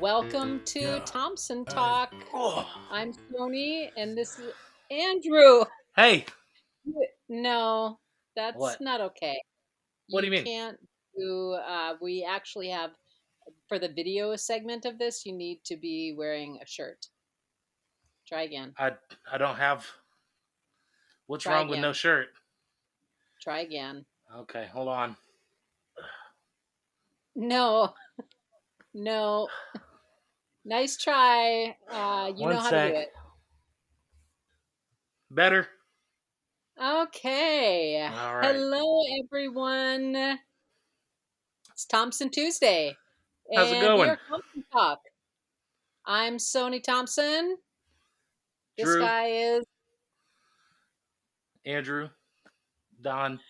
Welcome to Thompson Talk. Oh. I'm Soni, and this is Andrew. Hey. No, that's What? not okay. What do You you mean? can't do. We actually have for the video segment of this. You need to be wearing a shirt. Try again. I don't have. What's Try wrong with no again. shirt? Try again. Okay, hold on. No, no. Nice try. You One know how to do sec. it. Better? Okay. All right. Hello, everyone. It's Thompson Tuesday, How's it and we going? are Thompson Talk. I'm Soni Thompson. This Drew, guy is, Andrew, Don.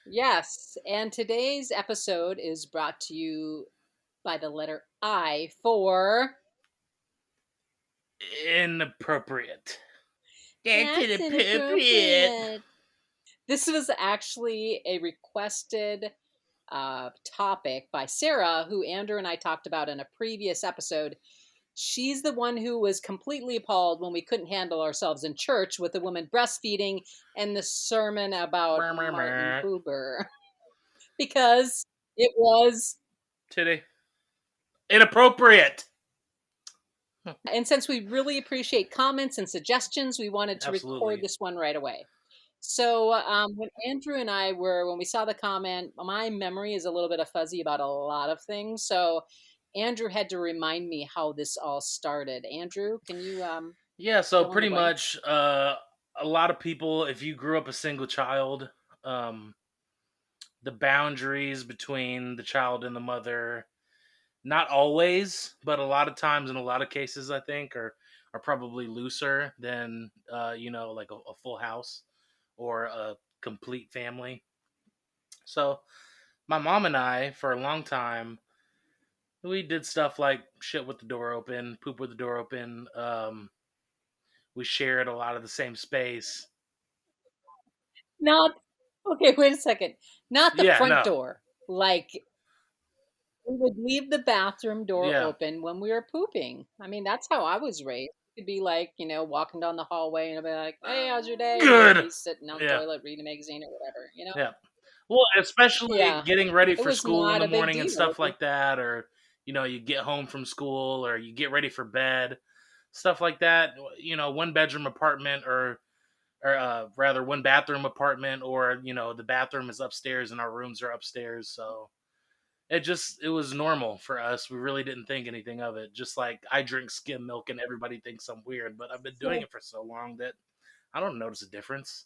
yes. And today's episode is brought to you by the letter I for Inappropriate. That's inappropriate. This was actually a requested topic by Sarah, who Andrew and I talked about in a previous episode. She's the one who was completely appalled when we couldn't handle ourselves in church with the woman breastfeeding and the sermon about Martin Buber. Because it was Today. Inappropriate. and since we really appreciate comments and suggestions, we wanted to Absolutely. record this one right away. So when Andrew and I when we saw the comment, my memory is a little bit fuzzy about a lot of things. So Andrew had to remind me how this all started. Andrew, can you Yeah, so fill in the pretty blanks? much a lot of people, if you grew up a single child, the boundaries between the child and the mother, not always, but a lot of times in a lot of cases, I think, are probably looser than like a full house or a complete family. So my mom and I, for a long time, we did stuff like shit with the door open, poop with the door open. We shared a lot of the same space. Not okay, wait a second. Not the Yeah, front no, door. Like we would leave the bathroom door yeah, open when we were pooping. I mean, that's how I was raised. It'd be like, walking down the hallway and I'd be like, "Hey, how's your day?" And you'd good. be sitting on the Yeah, toilet reading a magazine or whatever. yeah. Well, especially Yeah. getting ready It for was school in not the a big morning and deal. stuff like that, or you get home from school or you get ready for bed, stuff like that. One bedroom apartment or rather one bathroom apartment, or the bathroom is upstairs and our rooms are upstairs. So it was normal for us. We really didn't think anything of it. Just like I drink skim milk and everybody thinks I'm weird, but I've been doing So, it for so long that I don't notice a difference.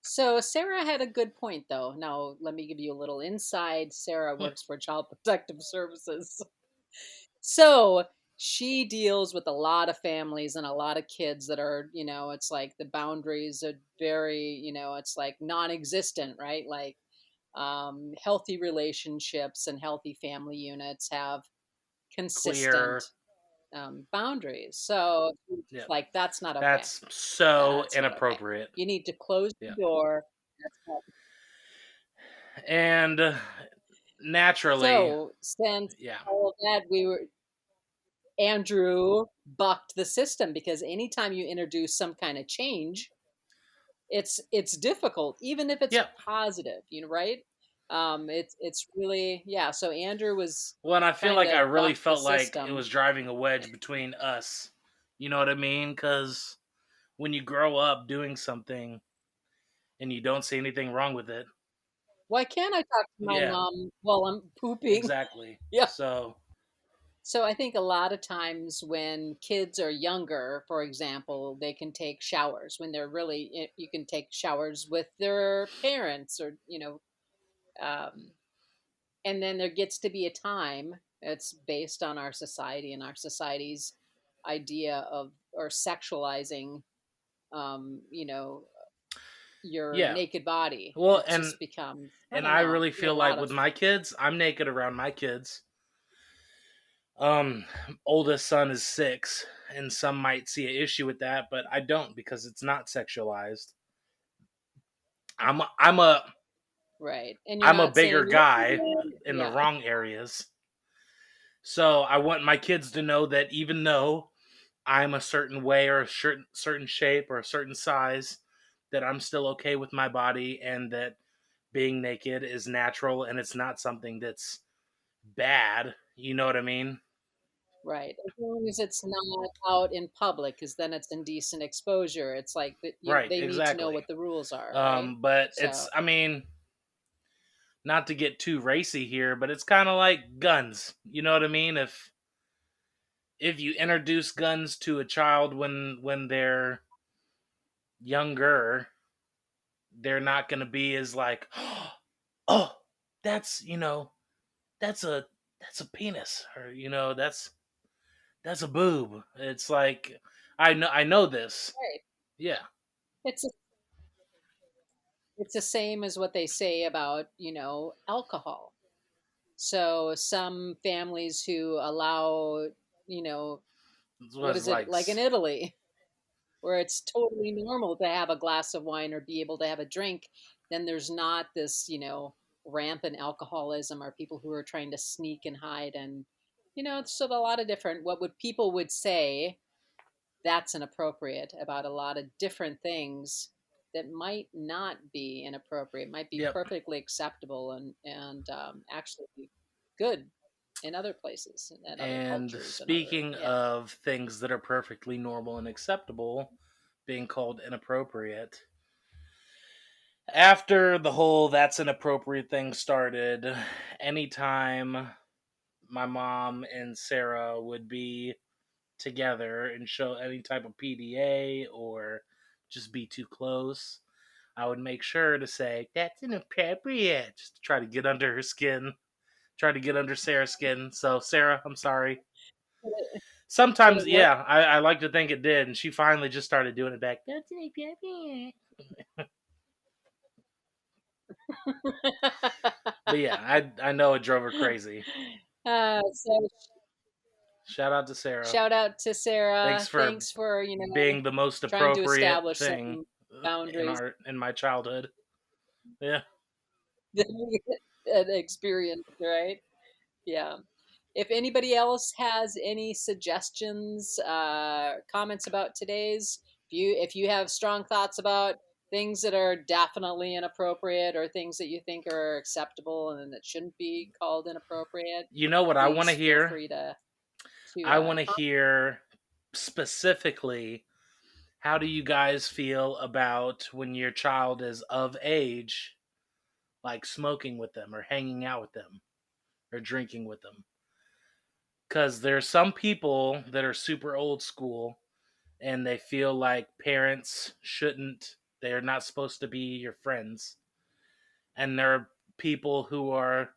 so Sarah had a good point though. Now, let me give you a little insight. Sarah works for Child Protective Services. So she deals with a lot of families and a lot of kids that are, it's like the boundaries are very, it's like non-existent, right? Like healthy relationships and healthy family units have consistent Clear. boundaries. So Yeah. it's like that's not okay. That's so That's not okay. inappropriate. You need to close Yeah. the door. That's not. And naturally, So since yeah. all of that, Andrew bucked the system because anytime you introduce some kind of change, it's difficult, even if it's Yeah. positive, right? It's really, yeah. So Andrew was Well, and I feel trying like I to really buck the felt like it system. was driving a wedge between us. You know what I mean? Because when you grow up doing something and you don't see anything wrong with it, Why can't I talk to my yeah, mom while I'm pooping? exactly. Yeah. So, So I think a lot of times when kids are younger, for example, they can take showers when they're really, you can take showers with their parents or, um, and then there gets to be a time, it's based on our society and our society's idea of or sexualizing, um, you know, your yeah. naked body. Well, It just becomes, I and don't I know, really a feel like lot with of. my kids, I'm naked around my kids. Um, Oldest son is 6, and some might see an issue with that, but I don't because it's not sexualized. I'm a Right. And you're I'm a not bigger saying, "Look at guy it." in the Yeah. wrong areas. So I want my kids to know that even though I'm a certain way or a certain shape or a certain size, that I'm still okay with my body and that being naked is natural and it's not something that's bad. You know what I mean? Right. As long as it's not out in public, because then it's indecent exposure. It's like that Right, they need to know exactly. what the rules are, right? But So, I mean, not to get too racy here, but it's kind of like guns. You know what I mean? If you introduce guns to a child when they're younger, they're not going to be as like, oh, that's that's a that's a penis, or that's a boob. It's like I know this. right. Yeah, It's it's the same as what they say about, alcohol. So some families who allow, you know, it what was is it like like in Italy, where it's totally normal to have a glass of wine or be able to have a drink, then there's not this, rampant alcoholism or people who are trying to sneak and hide. And, so a lot of different, what would people would say that's inappropriate about a lot of different things that might not be inappropriate, might be yep. perfectly acceptable and actually good in other places and other And cultures and other, speaking yeah. of things that are perfectly normal and acceptable being called inappropriate, after the whole that's inappropriate thing started, anytime my mom and Sarah would be together and show any type of PDA or just be too close, I would make sure to say, that's inappropriate, just to try to get under her skin, try to get under Sarah's skin. So, Sarah, I'm sorry. Did Sometimes, it work? yeah, I like to think it did, and she finally just started doing it back. That's inappropriate. But yeah, I know it drove her crazy. So Shout out to Sarah. shout out to Thanks Sarah. for Thanks for, being the most trying to appropriate establish thing some boundaries in my childhood. Yeah. that we had experienced, right? Yeah. If anybody else has any suggestions, comments about today's, if you have strong thoughts about things that are definitely inappropriate or things that you think are acceptable and that shouldn't be called inappropriate, You know what I want to please feel hear? free to I want to comment. hear specifically, how do you guys feel about when your child is of age, like smoking with them or hanging out with them or drinking with them? Because there's some people that are super old school and they feel like parents shouldn't, they're not supposed to be your friends. And there are people who are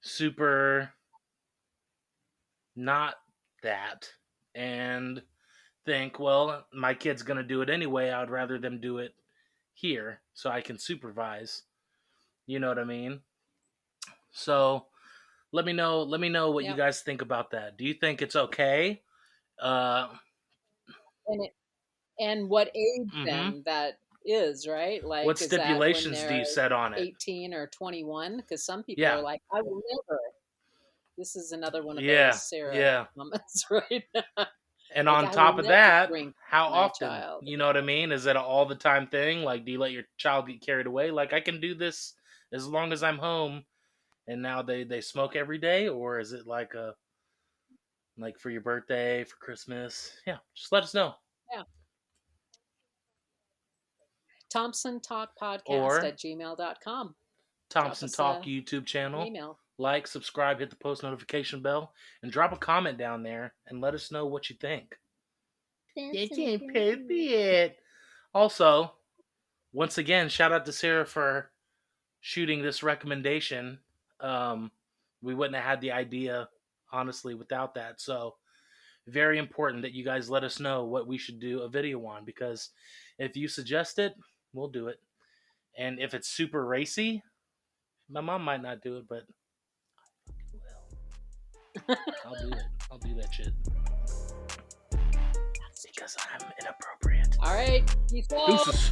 super not that and think, well, my kid's going to do it anyway. I'd rather them do it here so I can supervise. You know what I mean? So let me know what you Yeah. guys think about that. Do you think it's okay? Uh And what age mhm. then that is, right? What Like, is that when stipulations do they're you set on it? 18 or 21? Because some people are Yeah. like, I will never. This is another one of those Yeah. Sarah Yeah. comments, right? And Like, on I will top of never that, drink how my often? child. You know what I mean? Is it an all the time thing? Like, do you let your child get carried away? Like, I can do this as long as I'm home, and now they smoke every day, or is it like a like for your birthday, for Christmas? Yeah, just let us know. Yeah. Thompson Talk Podcast Or at gmail.com. Drop Thompson us Talk an YouTube channel. email. Like, subscribe, hit the post notification bell, and drop a comment down there and let us know what you think. That's It's inappropriate. inappropriate. Also, once again, shout out to Sarah for shooting this recommendation. Um, we wouldn't have had the idea, honestly, without that. So, very important that you guys let us know what we should do a video on, because if you suggest it, we'll do it. And if it's super racy, my mom might not do it, but I'll do it. I'll do that shit That's true. because I'm inappropriate. All right. Peace out. Deuces.